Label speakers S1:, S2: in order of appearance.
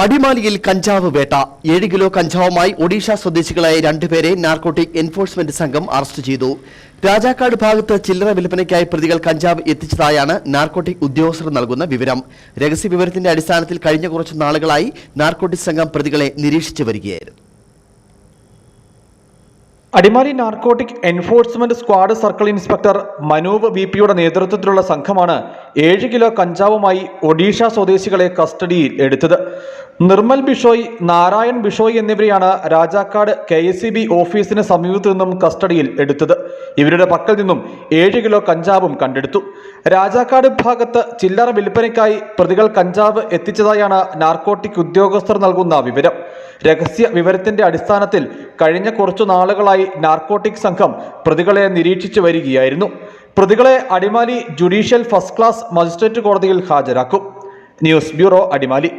S1: അടിമാലിയിൽ കഞ്ചാവ് വേട്ട 7 കിലോ കഞ്ചാവുമായി ഒഡീഷ സ്വദേശികളായ 2 പേരെ നാർക്കോട്ടിക് എൻഫോഴ്സ്മെന്റ് സംഘം അറസ്റ്റ് ചെയ്തു. രാജാക്കാട് ഭാഗത്ത് ചില്ലറ വിൽപ്പനയ്ക്കായി പ്രതികൾ കഞ്ചാവ് എത്തിച്ചതായാണ് നാർക്കോട്ടിക് ഉദ്യോഗസ്ഥർ നൽകുന്ന വിവരം. രഹസ്യവിവരത്തിന്റെ അടിസ്ഥാനത്തിൽ കഴിഞ്ഞ കുറച്ചു നാളുകളായി നാർക്കോട്ടിക് സംഘം പ്രതികളെ നിരീക്ഷിച്ചു വരികയായിരുന്നു.
S2: Adimali narcotic enforcement squad circle inspector Manoop വിപിയുടെ നേതൃത്വത്തിലുള്ള സംഘമാണ് 7 കിലോ കഞ്ചാവുമായി ഒഡീഷ സ്വദേശികളെ കസ്റ്റഡിയിൽ എടുത്തത്. നിർമ്മൽ ബിഷോയ്, നാരായൺ ബിഷോയ് എന്നിവരെയാണ് രാജാക്കാട് KSEB ഓഫീസിന് സമീപത്തു നിന്നും കസ്റ്റഡിയിൽ എടുത്തത്. ഇവരുടെ പക്കൽ നിന്നും 7 കിലോ കഞ്ചാവും കണ്ടെടുത്തു. രാജാക്കാട് ഭാഗത്ത് ചില്ലറ വിൽപ്പനയ്ക്കായി പ്രതികൾ കഞ്ചാവ് എത്തിച്ചതായാണ് നാർക്കോട്ടിക് ഉദ്യോഗസ്ഥർ നൽകുന്ന വിവരം. രഹസ്യ വിവരത്തിന്റെ അടിസ്ഥാനത്തിൽ കഴിഞ്ഞ കുറച്ചു നാളുകളായി നാർക്കോട്ടിക് സംഘം പ്രതികളെ നിരീക്ഷിച്ചു വരികയായിരുന്നു. പ്രതികളെ Adimali judicial first class magistrate കോടതിയിൽ ഹാജരാക്കും. News bureau, Adimali.